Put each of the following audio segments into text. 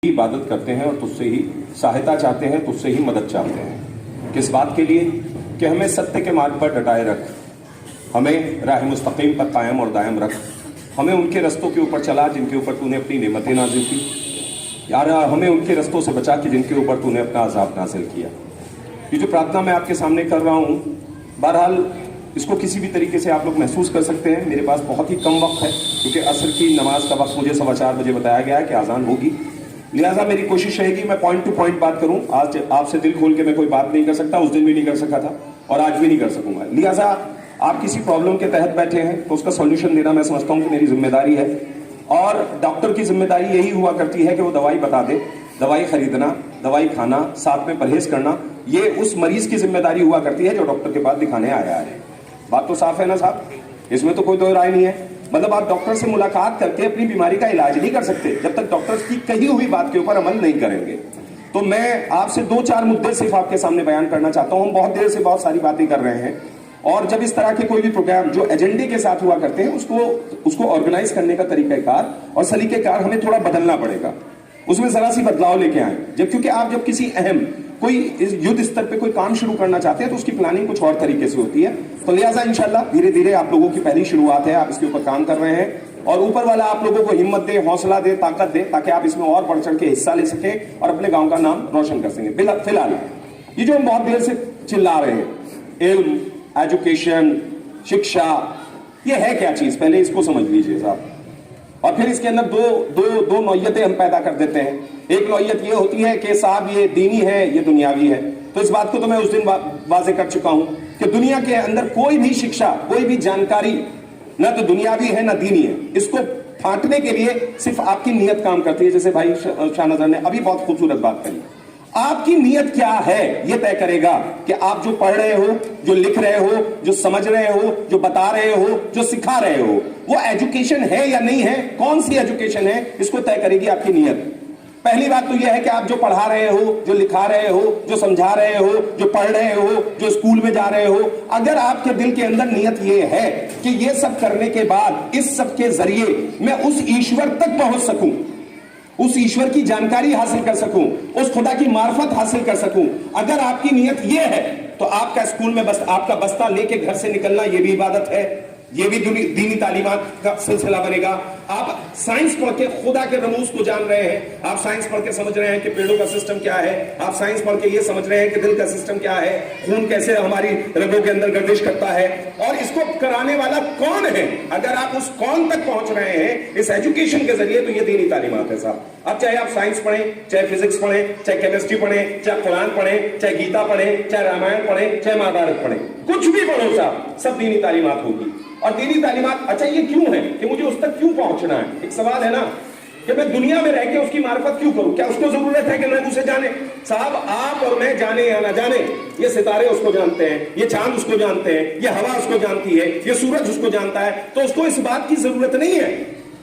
इबादत करते हैं और तुझसे ही सहायता चाहते हैं, तुझसे ही मदद चाहते हैं। किस बात के लिए? कि हमें सत्य के मार्ग पर डटाए रख, हमें राह मुस्तकीम पर कायम और दायम रख, हमें उनके रस्तों के ऊपर चला जिनके ऊपर तूने अपनी नेमतें नाजिल की, यार हमें उनके रस्तों से बचा कि जिनके ऊपर तूने अपना अजाब नाजिल किया। ये जो प्रार्थना मैं आपके सामने कर रहा हूँ, बहरहाल इसको किसी भी तरीके से आप लोग महसूस कर सकते हैं। मेरे पास बहुत ही कम वक्त है क्योंकि असर की नमाज का वक्त मुझे 4:15 बजे बताया गया है कि आज़ान होगी, लिहाजा मेरी कोशिश रहेगी मैं पॉइंट टू पॉइंट बात करूं। आज आपसे दिल खोल के मैं कोई बात नहीं कर सकता, उस दिन भी नहीं कर सका था और आज भी नहीं कर सकूंगा। लिहाजा आप किसी प्रॉब्लम के तहत बैठे हैं तो उसका सॉल्यूशन देना मैं समझता हूं कि मेरी जिम्मेदारी है। और डॉक्टर की जिम्मेदारी यही हुआ करती है कि वो दवाई बता दे, दवाई खरीदना, दवाई खाना, साथ में परहेज करना, ये उस मरीज की जिम्मेदारी हुआ करती है जो डॉक्टर के पास दिखाने आया है। बात तो साफ है ना साहब, इसमें तो कोई दो राय नहीं है। मतलब आप डॉक्टर से मुलाकात करके अपनी बीमारी का इलाज नहीं कर सकते जब तक डॉक्टर की कही हुई बात के ऊपर अमल नहीं करेंगे। तो मैं आपसे 2-4 मुद्दे सिर्फ आपके सामने बयान करना चाहता हूं। हम बहुत देर से बहुत सारी बातें कर रहे हैं और जब इस तरह के कोई भी प्रोग्राम जो एजेंडे के साथ हुआ करते हैं उसको ऑर्गेनाइज करने का तरीकाकार और सलीकेकार हमें थोड़ा बदलना पड़ेगा, उसमें जरा सी बदलाव लेके आए। क्योंकि आप जब किसी अहम कोई युद्ध स्तर पे कोई काम शुरू करना चाहते हैं तो उसकी प्लानिंग कुछ और तरीके से होती है। तो लिहाजा इंशाल्लाह धीरे धीरे आप लोगों की पहली शुरुआत है, आप इसके ऊपर काम कर रहे हैं और ऊपर वाला आप लोगों को हिम्मत दे, हौसला दे, ताकत दे ताकि आप इसमें और बढ़ चढ़ के हिस्सा ले सकें और अपने गांव का नाम रोशन कर सकें। फिलहाल ये जो हम बहुत देर से चिल्ला रहे हैं, इल्म, एजुकेशन, शिक्षा, ये है क्या चीज? पहले इसको समझ लीजिए साहब। और फिर इसके अंदर दो नौयतें हम पैदा कर देते हैं। एक नौयत ये होती है कि साहब ये दीनी है, ये दुनियावी है। तो इस बात को तो मैं उस दिन वाजे कर चुका हूं कि दुनिया के अंदर कोई भी शिक्षा, कोई भी जानकारी ना तो दुनियावी है ना दीनी है। इसको फाटने के लिए सिर्फ आपकी नीयत काम करती है। जैसे भाई शाहनजर ने अभी बहुत खूबसूरत बात कही, आपकी नीयत क्या है यह तय करेगा कि आप जो पढ़ रहे हो, जो लिख रहे हो, जो समझ रहे हो, जो बता रहे हो, जो सिखा रहे हो, वो एजुकेशन है या नहीं है। कौन सी एजुकेशन है, इसको तय करेगी आपकी नीयत। पहली बात तो यह है कि आप जो पढ़ा रहे हो, जो लिखा रहे हो, जो समझा रहे हो, जो पढ़ रहे हो, जो स्कूल में जा रहे हो, अगर आपके दिल के अंदर नीयत यह है कि यह सब करने के बाद इस सब के जरिए मैं उस ईश्वर तक पहुंच सकूं, उस ईश्वर की जानकारी हासिल कर सकूं, उस खुदा की मार्फत हासिल कर सकूं, अगर आपकी नीयत यह है तो आपका स्कूल में बस आपका बस्ता लेके घर से निकलना यह भी इबादत है, यह भी दीनी तालीमात का सिलसिला बनेगा। आप साइंस पढ़ के खुदा के रमूज को जान रहे हैं, आप साइंस पढ़ के समझ रहे हैं कि पेड़ों का सिस्टम क्या है, आप साइंस पढ़ के ये समझ रहे हैं कि दिल का सिस्टम क्या है, खून कैसे हमारी रगों के अंदर गर्दिश करता है और इसको कराने वाला कौन है। अगर आप उस कौन तक पहुंच रहे हैं इस एजुकेशन के जरिए तो ये दीनी तालीमात है साहब। अब चाहे आप साइंस पढ़ें, चाहे फिजिक्स पढ़ें, चाहे केमिस्ट्री पढ़ें, चाहे कुरान पढ़ें, चाहे गीता पढ़ें, चाहे रामायण पढ़ें, चाहे महाभारत पढ़ें, कुछ भी पढ़ो साहब, सब दीनी तालीमात होगी। और दीनी तालीमात, अच्छा ये क्यों है कि मुझे उस तक क्यों पहुंचना है? एक सवाल है ना कि मैं दुनिया में रह के उसकी मार्फत क्यों करूं? क्या उसको जरूरत है कि लोग उसे जाने? साहब आप और मैं जाने या ना जाने, ये सितारे उसको जानते हैं, ये चांद उसको जानते हैं, ये हवा उसको जानती है, ये सूरज उसको जानता है। तो उसको इस बात की जरूरत नहीं है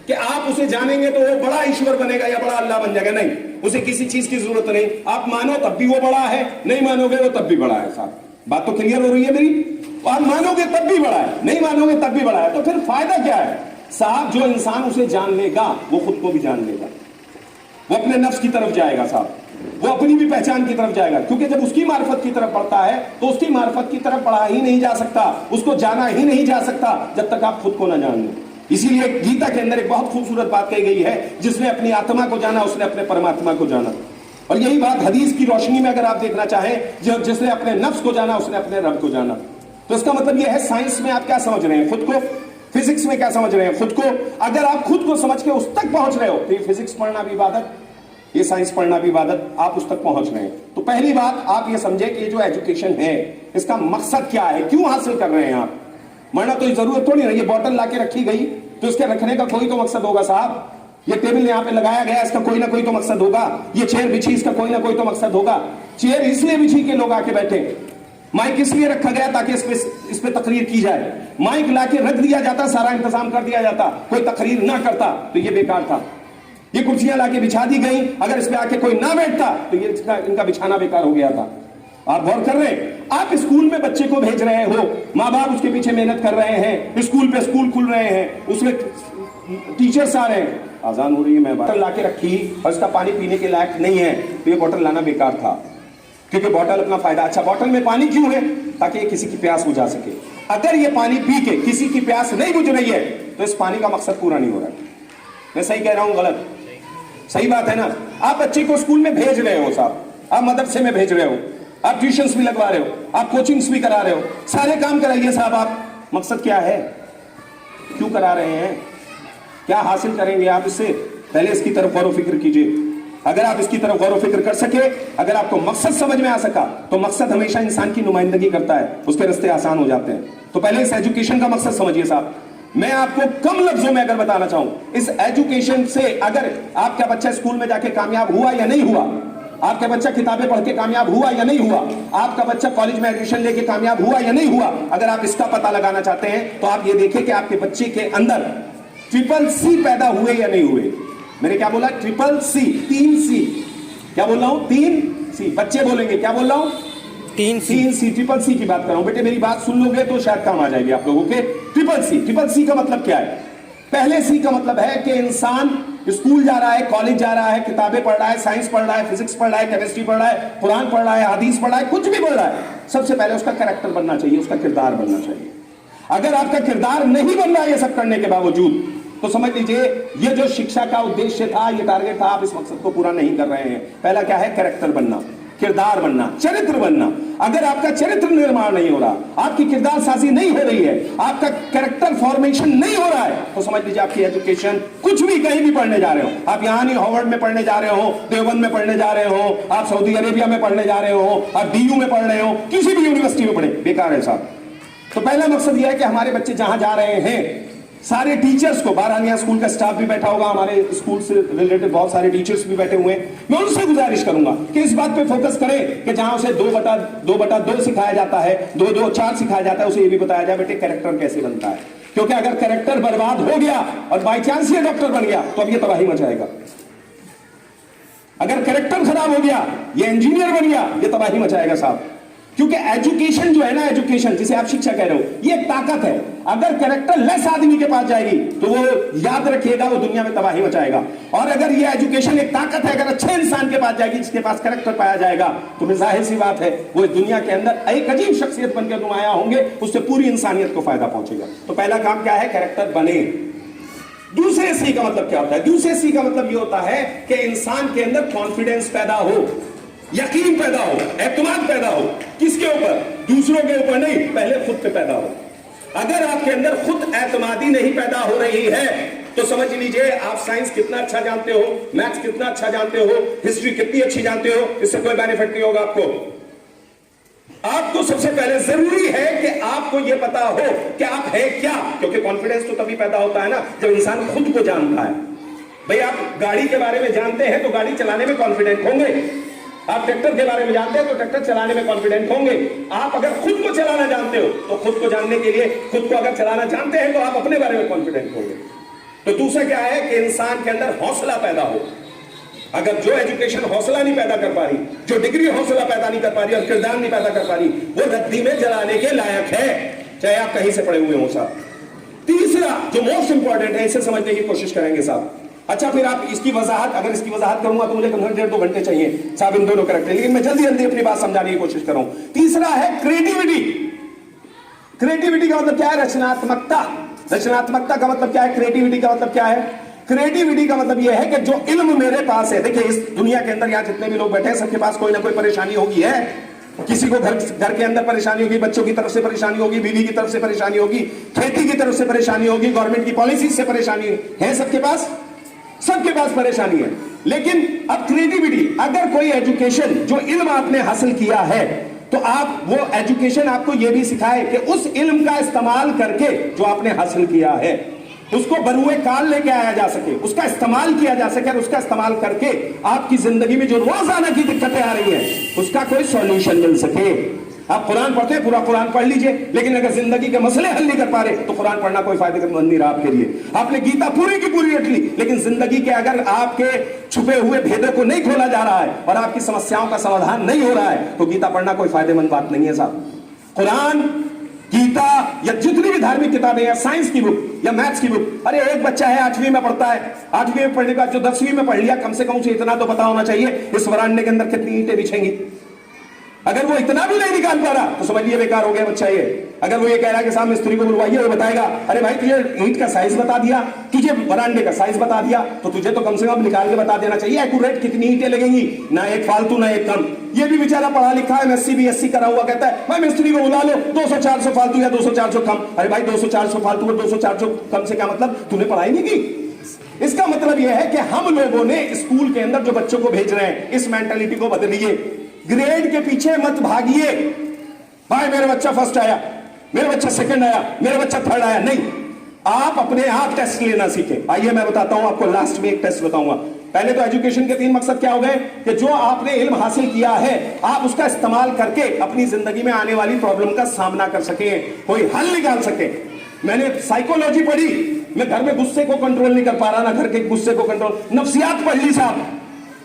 कि आप उसे जानेंगे तो वो बड़ा ईश्वर बनेगा या बड़ा अल्लाह बन जाएगा। नहीं, उसे किसी चीज की जरूरत नहीं। आप मानो तब भी वो बड़ा है, नहीं मानोगे वो तब भी बड़ा है। साहब बात तो क्लियर हो रही है मेरी? आप मानोगे तब भी बड़ा है, नहीं मानोगे तब भी बड़ा है। तो फिर फायदा क्या है साहब? जो इंसान उसे जान लेगा वो खुद को भी जान लेगा, वो अपने नफ्स की तरफ जाएगा साहब, वो अपनी भी पहचान की तरफ जाएगा। क्योंकि जब उसकी मार्फत की तरफ बढ़ता है तो उसकी मार्फत की तरफ बढ़ा ही नहीं जा सकता, उसको जाना ही नहीं जा सकता जब तक आप खुद को ना जान लो। इसीलिए गीता के अंदर एक बहुत खूबसूरत बात कही गई है, जिसने अपनी आत्मा को जाना उसने अपने परमात्मा को जाना। और यही बात हदीस की रोशनी में अगर आप देखना चाहें, जिसने अपने नफ्स को जाना उसने अपने रब को जाना। तो इसका मतलब यह है साइंस में आप क्या समझ रहे हैं खुद को, फिजिक्स में क्या समझ रहे हैं खुद को। अगर आप खुद को समझ के उस तक पहुंच रहे हो तो ये फिजिक्स पढ़ना भी इबादत, ये साइंस पढ़ना भी इबादत, आप उस तक पहुंच रहे हैं। तो पहली बात आप ये समझे कि ये जो एजुकेशन है इसका मकसद क्या है, क्यों हासिल कर रहे हैं आप। मरना तो जरूरत थोड़ी ना, ये बोतल लाके रखी गई तो इसके रखने का कोई तो मकसद होगा साहब। ये टेबल यहाँ पे लगाया गया इसका कोई ना कोई तो मकसद होगा, ये चेयर बिछी इसका कोई ना कोई तो मकसद होगा। चेयर इसलिए बिछी के लोग आके बैठे, माइक इसलिए रखा गया ताकि इस पे तकरीर की जाए। माइक लाके रख दिया जाता, सारा इंतजाम कर दिया जाता, कोई तकरीर ना करता तो ये बेकार था। ये कुर्सियां लाके बिछा दी गई, अगर इसमें आके कोई ना बैठता तो ये इनका बिछाना बेकार हो गया था। आप गौर कर रहे हैं, आप स्कूल में बच्चे को भेज रहे हो, माँ बाप उसके पीछे मेहनत कर रहे हैं, स्कूल पे स्कूल खुल रहे हैं, उसमें टीचर्स आ रहे हैं, आजान हो रही है, मैं बोतल ला के रखी और इसका पानी पीने के लायक नहीं है, तो ये बोतल लाना बेकार था, क्योंकि बोतल अपना फायदा। अच्छा, बोतल में पानी क्यों है? ताकि ये किसी की प्यास बुझा सके। अगर ये पानी पी के किसी की प्यास नहीं बुझ रही है तो इस पानी का मकसद पूरा नहीं हो रहा है। मैं सही कह रहा हूं गलत? सही बात है ना। आप बच्चे को स्कूल में भेज रहे हो साहब, आप मदरसे में भेज रहे हो, आप ट्यूशंस भी लगवा रहे हो, आप कोचिंग्स भी करा रहे हो, सारे काम कराइए साहब। आप मकसद क्या है, क्यों करा रहे हैं, क्या हासिल करेंगे आप इससे? पहले इसकी तरफ गौर फिक्र कीजिए। अगर आप इसकी तरफ गौर फिक्र कर सके, अगर आपको मकसद समझ में आ सका, तो मकसद हमेशा इंसान की नुमाइंदगी करता है, उसके रास्ते आसान हो जाते हैं। तो पहले इस एजुकेशन का मकसद समझिए साहब। मैं आपको कम लफ्जों में अगर बताना चाहूं, इस एजुकेशन से अगर आपका बच्चा स्कूल में जाके कामयाब हुआ या नहीं हुआ, आपका बच्चा किताबें पढ़ के कामयाब हुआ या नहीं हुआ, आपका बच्चा कॉलेज में एडमिशन लेके कामयाब हुआ या नहीं हुआ, अगर आप इसका पता लगाना चाहते हैं तो आप ये देखिए कि आपके बच्चे के अंदर ट्रिपल सी पैदा हुए या नहीं हुए। मैंने क्या बोला? ट्रिपल सी, 3 सी। क्या बोल रहा हूं? 3 सी। बच्चे बोलेंगे क्या बोल रहा हूं? 3 सी, ट्रिपल सी की बात कर रहा हूं। बेटे मेरी बात सुन लोगे तो शायद काम आ जाएगी आप लोगों के। ट्रिपल सी का मतलब क्या है? पहले सी का मतलब है कि इंसान स्कूल जा रहा है, कॉलेज जा रहा है, किताबें पढ़ रहा है, साइंस पढ़ रहा है, फिजिक्स पढ़ रहा है, केमिस्ट्री पढ़ रहा है, कुरान पढ़ रहा है, हदीस पढ़ रहा है, कुछ भी पढ़ रहा है, सबसे पहले उसका कैरेक्टर बनना चाहिए, उसका किरदार बनना चाहिए। अगर आपका किरदार नहीं बन रहा है ये सब करने के बावजूद, तो समझ लीजिए ये जो शिक्षा का उद्देश्य था, ये टारगेट था, आप इस मकसद को पूरा नहीं कर रहे हैं। पहला क्या है? कैरेक्टर बनना, किरदार बनना, चरित्र बनना। अगर आपका चरित्र निर्माण नहीं हो रहा, आपकी किरदार साजी नहीं हो रही है, आपका कैरेक्टर फॉर्मेशन नहीं हो रहा है, तो समझ लीजिए आपकी एजुकेशन कुछ भी कहीं भी पढ़ने जा रहे हो, आप यहां नहीं हार्वर्ड में पढ़ने जा रहे हो, देवबंद में पढ़ने जा रहे हो, आप सऊदी अरेबिया में पढ़ने जा रहे हो, आप डीयू में पढ़ रहे हो, किसी भी यूनिवर्सिटी में पढ़े, बेकार है साहब। तो पहला मकसद यह है कि हमारे बच्चे जहां जा रहे हैं, सारे टीचर्स को, बारहानिया स्कूल का स्टाफ भी बैठा होगा, हमारे स्कूल से रिलेटेड बहुत सारे टीचर्स भी बैठे हुए हैं, मैं उनसे गुजारिश करूंगा कि इस बात पे फोकस करें कि जहां उसे 2/2 सिखाया जाता है, 2-2-4 सिखाया जाता है, उसे ये भी बताया जाए बेटे कैरेक्टर कैसे बनता है। क्योंकि अगर कैरेक्टर बर्बाद हो गया और बाई चांस ये डॉक्टर बन गया तो अब ये तबाही मचाएगा। अगर कैरेक्टर खराब हो गया, ये इंजीनियर बन गया, ये तबाही मचाएगा साहब। क्योंकि एजुकेशन जो है ना, एजुकेशन जिसे आप शिक्षा कह रहे हो, ये एक ताकत है। अगर कैरेक्टर लेस आदमी के पास जाएगी तो वो याद रखिएगा, वो दुनिया में तबाही मचाएगा। और अगर ये एजुकेशन एक ताकत है, अगर अच्छे इंसान के पास जाएगी, जिसके पास कैरेक्टर पाया जाएगा, तो फिर जाहिर सी बात है वो इस दुनिया के अंदर एक अजीब शख्सियत बनकर नुमाया होंगे, उससे पूरी इंसानियत को फायदा पहुंचेगा। तो पहला काम क्या है? कैरेक्टर बने। दूसरे सी का मतलब क्या होता है? दूसरे सी का मतलब ये होता है कि इंसान के अंदर कॉन्फिडेंस पैदा हो, यकीन पैदा हो, एतमाद पैदा हो। किसके ऊपर? दूसरों के ऊपर नहीं, पहले खुद पे पैदा हो। अगर आपके अंदर खुद एतमादी नहीं पैदा हो रही है तो समझ लीजिए आप साइंस कितना अच्छा जानते हो, मैथ्स कितना अच्छा जानते हो, हिस्ट्री कितनी अच्छी जानते हो, इससे कोई बेनिफिट नहीं होगा आपको। आपको सबसे पहले जरूरी है कि आपको यह पता हो कि आप है क्या, क्योंकि कॉन्फिडेंस तो तभी पैदा होता है ना जब इंसान खुद को जानता है। भाई आप गाड़ी के बारे में जानते हैं तो गाड़ी चलाने में कॉन्फिडेंट होंगे, आप ट्रैक्टर के बारे में जानते हैं तो ट्रैक्टर चलाने में कॉन्फिडेंट होंगे। आप अगर खुद को चलाना जानते हो तो खुद को जानने के लिए, खुद को अगर चलाना जानते हैं तो आप अपने बारे में कॉन्फिडेंट होंगे। तो दूसरा क्या है कि इंसान के अंदर हौसला पैदा हो। अगर जो एजुकेशन हौसला नहीं पैदा कर पा रही, जो डिग्री हौसला पैदा नहीं कर पा रही और किरदार नहीं पैदा कर पा रही, वो रद्दी में जलाने के लायक है, चाहे आप कहीं से पढ़े हुए हो साहब। तीसरा जो मोस्ट इंपॉर्टेंट है, इसे समझने की कोशिश करेंगे साहब। अच्छा, फिर आप इसकी वजाहत, अगर इसकी वजाहत करूंगा तो मुझे कम से कम 1.5-2 घंटे चाहिए साहब इन दोनों कैरेक्टर, लेकिन मैं जल्दी जल्दी अपनी बात समझाने की कोशिश करूं। तीसरा है क्रिएटिविटी। क्रिएटिविटी का मतलब क्या है? रचनात्मकता। रचनात्मकता का मतलब क्या है? क्रिएटिविटी का मतलब क्या है? क्रिएटिविटी का मतलब यह है कि जो इल्म मेरे पास है, देखिए इस दुनिया के अंदर यहां जितने भी लोग बैठे हैं सबके पास कोई ना कोई परेशानी होगी है। किसी को घर के अंदर परेशानी होगी, बच्चों की तरफ से परेशानी होगी, बीवी की तरफ से परेशानी होगी, खेती की तरफ से परेशानी होगी, गवर्नमेंट की पॉलिसी से परेशानी है, सबके पास परेशानी है। लेकिन अब क्रिएटिविटी, अगर कोई एजुकेशन जो इल्म आपने हासिल किया है तो आप वो एजुकेशन आपको यह भी सिखाए कि उस इल्म का इस्तेमाल करके जो आपने हासिल किया है उसको बरूए काल लेके आया जा सके, उसका इस्तेमाल किया जा सके और उसका इस्तेमाल करके आपकी जिंदगी में जो रोजाना की दिक्कतें आ रही हैं उसका कोई सॉल्यूशन मिल सके। आप कुरान पढ़ते हैं, पूरा कुरान पढ़ लीजिए, लेकिन अगर जिंदगी के मसले हल नहीं कर पा रहे तो कुरान पढ़ना कोई फायदेमंद नहीं रहा आपके लिए। आपने गीता पूरी की पूरी रट ली, लेकिन जिंदगी के अगर आपके छुपे हुए भेदों को नहीं खोला जा रहा है और आपकी समस्याओं का समाधान नहीं हो रहा है तो गीता पढ़ना कोई फायदेमंद बात नहीं है साहब। कुरान गीता या जितनी भी धार्मिक किताबें या साइंस की बुक या मैथ्स की बुक, अरे एक बच्चा है 8वीं में पढ़ता है, 8वीं में पढ़ने के बाद जो 10वीं में पढ़ लिया, कम से कम उसे इतना तो पता होना चाहिए इस वरांडे के अंदर कितनी ईंटें बिछेंगी। अगर वो इतना भी नहीं निकाल पा रहा तो समझिए बेकार हो गया बच्चा ये। अगर वो ये कह रहा है कि साहब मिस्त्री को बुलवाइए, वो बताएगा अरे भाई तुझे ईंट का साइज बता दिया, तुझे वरांडे का साइज बता दिया, तो तुझे तो कम से कम निकाल के बता देना चाहिए एक्यूरेट कितनी ईंटें लगेंगी, ना एक फालतू ना एक कम। ये भी बेचारा पढ़ा लिखा है, एमएससी बीएससी करा हुआ, कहता है भाई मिस्त्री को बुला लो, 200-400 फालतू या 200-400 कम। अरे भाई 200-400 फालतू और 200-400 कम से क्या मतलब, तूने पढ़ाई नहीं की। इसका मतलब यह है कि हम लोगों ने स्कूल के अंदर जो बच्चों को भेज रहे हैं इस मेंटालिटी को बदलिए। ग्रेड के पीछे मत भागिए, भाई मेरा बच्चा फर्स्ट आया, मेरा बच्चा सेकंड आया, मेरा बच्चा थर्ड आया, नहीं। आप अपने आप टेस्ट लेना सीखें। आइए मैं बताता हूं आपको, लास्ट में एक टेस्ट बताऊंगा। पहले तो एजुकेशन के 3 मकसद क्या हो गए कि जो आपने इल्म हासिल किया है आप उसका इस्तेमाल करके अपनी जिंदगी में आने वाली प्रॉब्लम का सामना कर सके, कोई हल निकाल सके। मैंने साइकोलॉजी पढ़ी, मैं घर में गुस्से को कंट्रोल नहीं कर पा रहा, ना घर के गुस्से को कंट्रोल। नफ्सियात पढ़ ली साहब,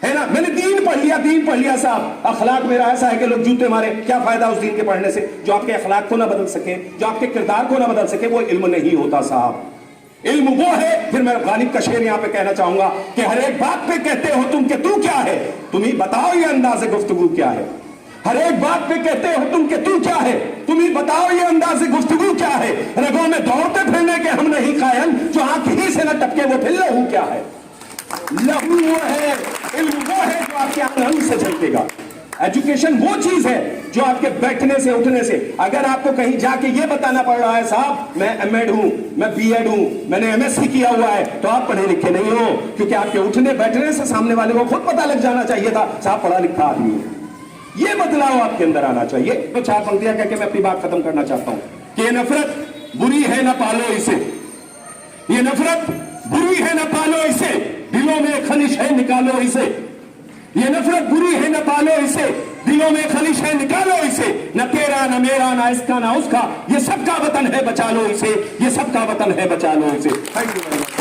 है ना, मैंने दीन पढ़ लिया साहब। अखलाक मेरा ऐसा है कि लोग जूते मारे, क्या फायदा उस दीन के पढ़ने से? जो आपके अखलाक को ना बदल सके, जो आपके किरदार को ना बदल सके, वो इल्म नहीं होता साहब। इल्म वो है, फिर मैं गालिब का शेर यहां पे कहना चाहूंगा कि हर एक बात पे कहते हो तुम कि तू क्या है, तुम ही बताओ ये अंदाज़े गुफ्तगू क्या है। हर एक बात पे कहते हो तुम कि तू क्या है, तुम ही बताओ ये अंदाज़े गुफ्तगू क्या है। रगों में दौड़ते फिरने के हम नहीं कायल, जो आंख ही से न टपके वो फिर लहू क्या है। लहू वो है, इल्म वो है जो आपके आंगन से झलकेगा। एजुकेशन वो चीज है जो आपके बैठने से उठने से, अगर आपको कहीं जाके ये बताना पड़ रहा है साहब मैं एमएड हूं, मैं बीएड हूं, मैंने एमएससी किया हुआ है, तो आप पढ़े लिखे नहीं हो, क्योंकि आपके उठने बैठने से सामने वाले को खुद पता लग जाना चाहिए था साहब पढ़ा लिखा आदमी है। ये बदलाव आपके अंदर आना चाहिए। तो 4 पंक्तियां कह के मैं अपनी बात खत्म करना चाहता हूं कि नफरत बुरी है ना पालो इसे, ये नफरत बुरी है ना पालो इसे, दिलों में खलिश है निकालो इसे। ये नफरत बुरी है न पालो इसे, दिलों में खलिश है निकालो इसे। न तेरा न मेरा न इसका न उसका, ये सबका वतन है बचा लो इसे, ये सबका वतन है बचा लो इसे। Thank you.